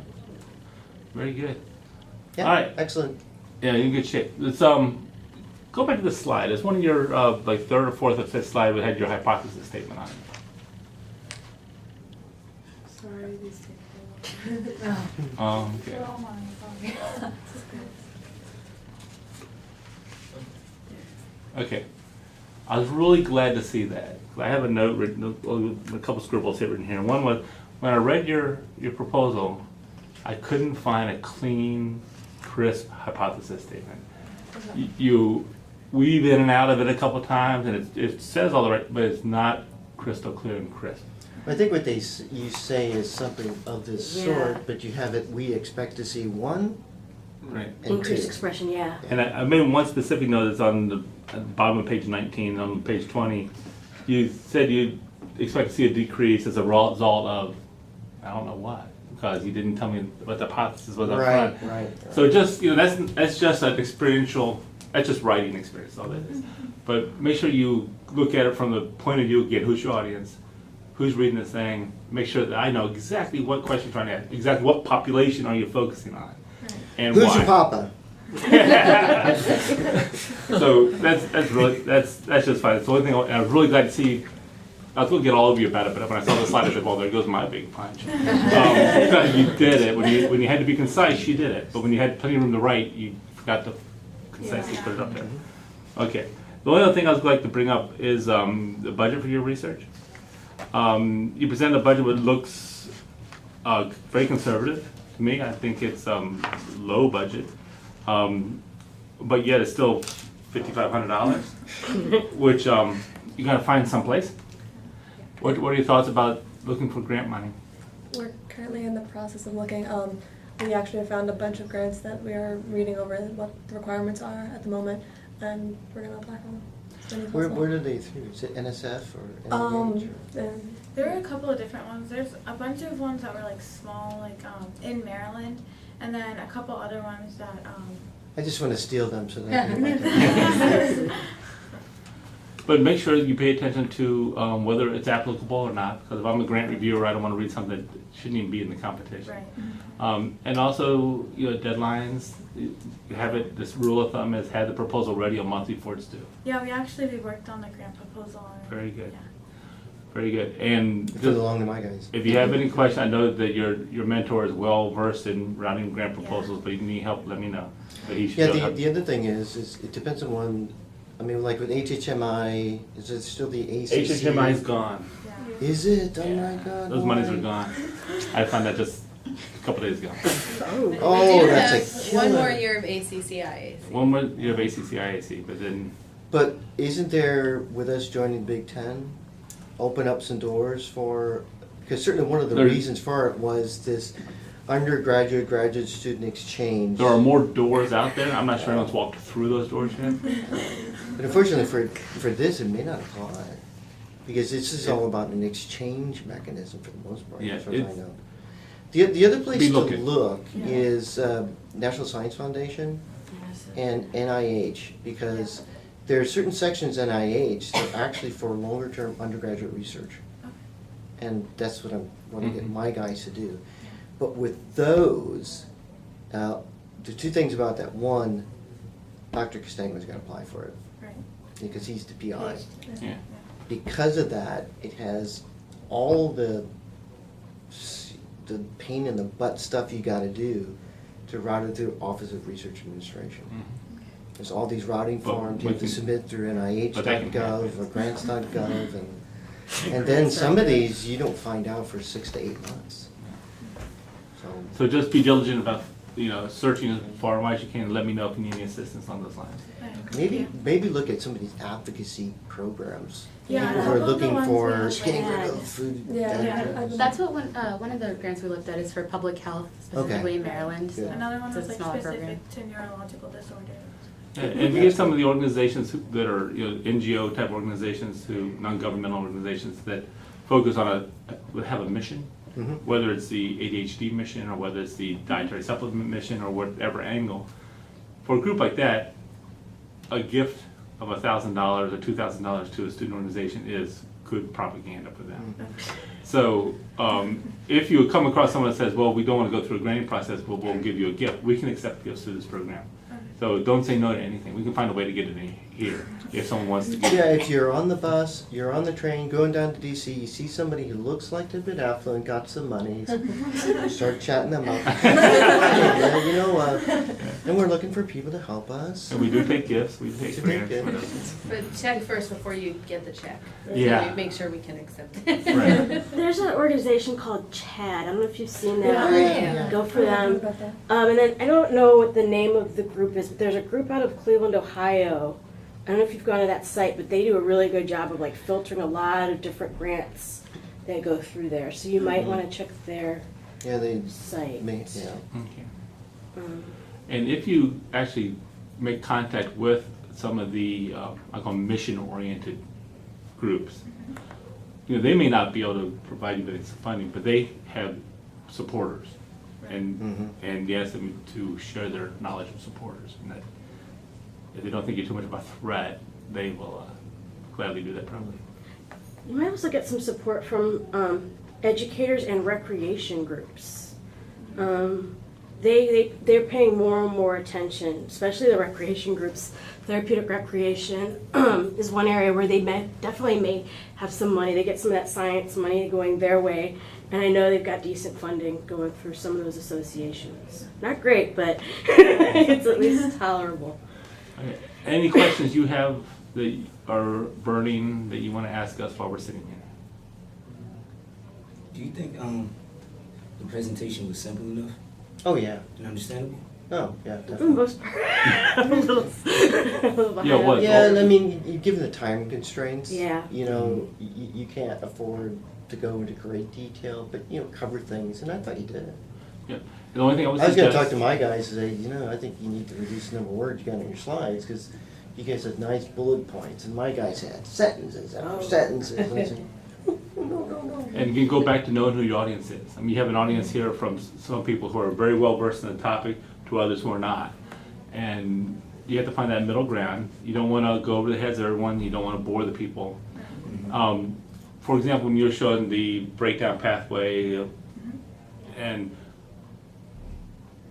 Very good. Yeah, All right. excellent. Yeah, you're in good shape. Let's go back to the slide. It's one of your like third or fourth or fifth slide. We had your hypothesis statement on it. Sorry, these take a Okay. They're all mine, sorry. Okay. I was really glad to see that. I have a note written, a couple scribbles written here. One was, when I read your proposal, I couldn't find a clean, crisp hypothesis statement. You weave in and out of it a couple times, and it says all the right, but it's not crystal clear and crisp. I think what you say is something of this Yeah. sort, but you have it, we expect to see one Right. and Increased two. expression, yeah. And I made one specific note that's on at the bottom of page 19, on page 20. You said you expect to see a decrease as a result of, I don't know what, because you didn't tell me what the hypothesis was up Right, front. right. So just, that's just an experiential, that's just writing experience, all that is. But make sure you look at it from the point of view, again, who's your audience? Who's reading this thing? Make sure that I know exactly what question you're trying to ask, exactly what population are you focusing on? And Who's why. your papa? So that's just fine. It's the only thing, and I was really glad to see, I was going to get all over you about it, but when I saw the slide, I said, well, there goes my big punch. Because you did it. When you had to be concise, you did it. But when you had plenty of room to write, you forgot to concisely put it up there. Okay. The only other thing I was like to bring up is the budget for your research. You present a budget that looks very conservative to me. I think it's low budget, but yet it's still $5,500, which you got to find someplace. What are your thoughts about looking for grant money? We're currently in the process of looking. We actually have found a bunch of grants that we are reading over what the requirements are at the moment, and we're going to apply for them. as soon as Where possible. are they through? Is it NSF or NIH? There were a couple of different ones. There's a bunch of ones that were like small, like in Maryland, and then a couple other ones that. I just want to steal them so that I can. But make sure you pay attention to whether it's applicable or not, because if I'm a grant reviewer, I don't want to read something that shouldn't even be in the competition. Right. And also, deadlines. You have it. This rule of thumb is have the proposal ready a month before it's due. Yeah, we worked on the grant proposal already. Very good. Yeah. Very good. And It along to my guys. if you have any questions, I know that your mentor is well versed in writing grant proposals, but if you need help, let me know. But he should Yeah, have- the other thing is it depends on one. I mean, like with HHMI, is it still the ACC? HHMI is gone. Yeah. Is it? Oh my God. Those monies why? are gone. I found that just a couple days ago. Oh, We do that's have a one killer. more year of ACCIAC. One more, you have ACC, but then, But isn't there, with us joining Big Ten, open up some doors for, because certainly one of the There- reasons for it was this undergraduate, graduate student exchange. there are more doors out there. I'm not sure anyone's walked through those doors yet. But unfortunately for this, it may not apply. Because this is all about an exchange mechanism for the most part, Yeah, as far as I it's- know. The other place Be to looking. look is National Science Foundation and NIH, because there are certain sections in NIH that are actually for longer term undergraduate research. And that's what I want to get my guys to do. But with those, the two things about that. One, Dr. Castango's going to apply for it Right. because he's the PI. Yeah. Because of that, it has all the pain in the butt stuff you got to do to route it through Office of Research Administration. There's all these routing But forms you we have to can- submit through but that can NIH.gov happen. or grants.gov, and then some of these you don't find out for 6 to 8 months. So just be diligent about, searching as far and wide as you can, and let me know if you need any assistance on those lines. Maybe look at some of these advocacy programs. Yeah, People a who are couple of the looking ones for we have getting rid had. of food. Yeah. advertising. That's what one of the grants we looked at is for public health, specifically in Maryland. Good. Another one It's a was like smaller specific program. to neurological disorders. And if you get some of the organizations that are, NGO type organizations, non-governmental organizations that focus on have a mission, Mhm. whether it's the ADHD mission or whether it's the dietary supplement mission or whatever angle, for a group like that, a gift of $1,000 or $2,000 to a student organization is good propaganda for them. So if you come across someone that says, well, we don't want to go through a granting process, but we'll give you a gift, we can accept gifts through this program. So don't say no to anything. We can find a way to get it in here if someone wants to give Yeah, it. if you're on the bus, you're on the train going down to DC, you see somebody who looks like they're a bit affluent, got some money, start chatting them up. Yeah, and we're looking for people to help us. And we do take gifts, we take We grants. take whatever. But check first before you get the check. So Yeah. we make sure we can accept it. Right. There's an organization called CHAD. I don't know if you've seen that. Yeah. Go for I heard them. about that. And then I don't know what the name of the group is, but there's a group out of Cleveland, Ohio. I don't know if you've gone to that site, but they do a really good job of filtering a lot of different grants that go through there. So you might want to check their Yeah, they site. may, yeah. Okay. Um, And if you actually make contact with some of the, I call them mission-oriented groups, they may not be able to provide you with funding, but they have supporters. And you ask them to share their knowledge with supporters. And that if they don't think you're too much of a threat, they will gladly do that probably. You might also get some support from educators and recreation groups. They're paying more and more attention, especially the recreation groups. Therapeutic recreation is one area where they definitely may have some money. They get some of that science money going their way, and I know they've got decent funding going through some of those associations. Not great, but it's at least tolerable. Okay. Any questions you have that are burning that you want to ask us while we're sitting here? Do you think the presentation was simple enough Oh, yeah. and understandable? Oh, yeah, For the definitely. most part. I'm a little behind Yeah, what? on- Yeah, and I mean, given the time constraints, Yeah. you can't afford to go into great detail, but, cover things, and I thought you did. Yeah. The only thing I would I was gonna suggest. talk to my guys and say, I think you need to reduce the number of words you got on your slides, because you guys had nice bullet points, and my guys had sentences after sentences. And I said, no. And you can go back to knowing who your audience is. I mean, you have an audience here from some people who are very well versed in the topic to others who are not. And you have to find that middle ground. You don't want to go over the heads of everyone. You don't want to bore the people. For example, when you're showing the breakdown pathway, and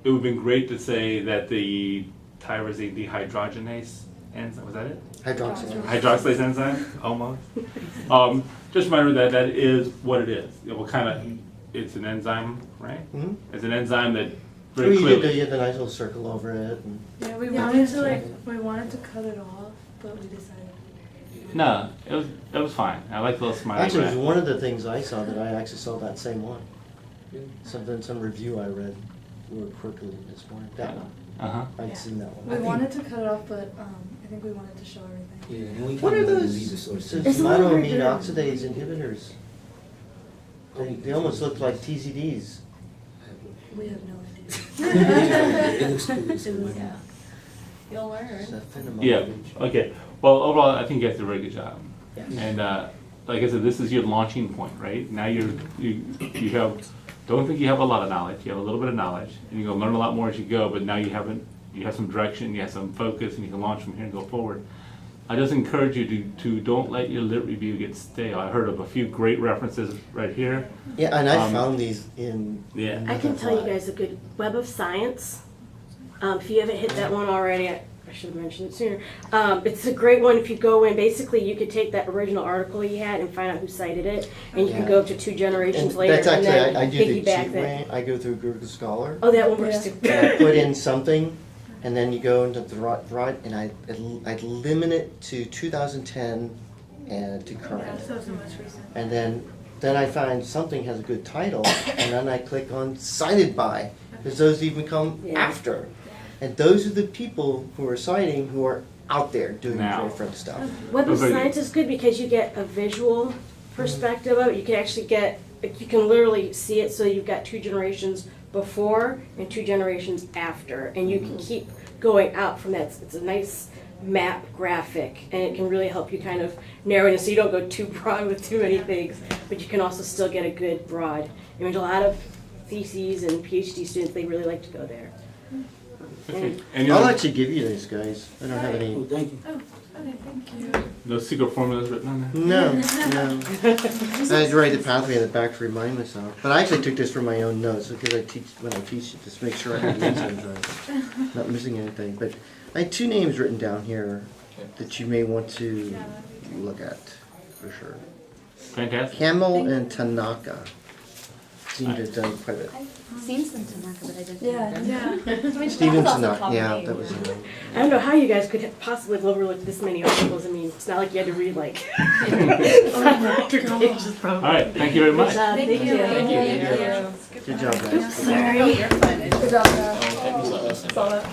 it would have been great to say that the tyrosine dehydrogenase enzyme, was that it? Hydroxylase enzyme, almost. Just remember that that is what it is. What kind of, it's an enzyme, right? Mhm. It's an enzyme that Well, very you clearly. get the nice little circle over it. And Yeah, we wanted to cut it off, but we decided. No, it was fine. I like the little smiley actually, it was graph. one of the things I saw that I actually saw that same one. Some review I read real quickly this morning. That one. Uh-huh. I'd Yeah. seen that We one. wanted to cut it off, but I think we wanted to show everything. Yeah, and we What kind are of those leave the source. It's a little monoamine weird. oxidase inhibitors? They almost look like TZDs. We have no idea. It looks cool. So like- Yeah. You'll learn. Is that phenamone? Yeah, okay. Well, overall, I think you guys did a very good job. And like I said, this is your launching point, right? Now you have, don't think you have a lot of knowledge. You have a little bit of knowledge, and you're gonna learn a lot more as you go, but now you have some direction, you have some focus, and you can launch from here and go forward. I just encourage you to don't let your lit review get stale. I heard of a few great references right here. Yeah, and I found these in. Yeah. I can tell you guys a good Web of Science. If you haven't hit that one already, I should have mentioned it sooner. It's a great one. If you go in, basically you could take that original article you had and find out who cited it, and you can go up to 2 generations And later that's and actually, then I do the piggyback cheat that. way. I go through Google Scholar. Oh, that one works too. And I put in something, and then you go into the right, and I'd limit it to 2010 and to current. So much recent. And then I find something has a good title, and then I click on cited by, because those even come Yeah. after. And those are the people who are citing who are out there doing Now. different stuff. Web of Okay. Science is good because you get a visual perspective of it. You can actually get, you can literally see it, so you've got 2 generations before and 2 generations after, and you can keep going out from that. It's a nice map graphic, and it can really help you kind of narrow it in so you don't go too broad with too many things, but you can also still get a good broad. I mean, a lot of theses and PhD students, they really like to go there. Okay. And I'll actually give you these guys. I don't have Oh, any. thank you. Okay, thank you. no secret formulas written on there? No. I had to write the pathway in the back to remind myself. But I actually took this from my own notes because when I teach, just make sure I have the enzymes right, not missing anything. But I had 2 names written down here that you may want to look at for sure. Fantastic. Camel and Tanaka seem to have done quite a bit. I've seen some Tanaka, but I didn't. Yeah. Steven Tanaka, yeah, that was the name. I don't know how you guys could have possibly have overlooked this many articles. I mean, it's not like you had to read like 500 pages All probably. right, thank you very much. Good job. Thank you. Good job, guys. Sorry. Good job, guys. Saw that.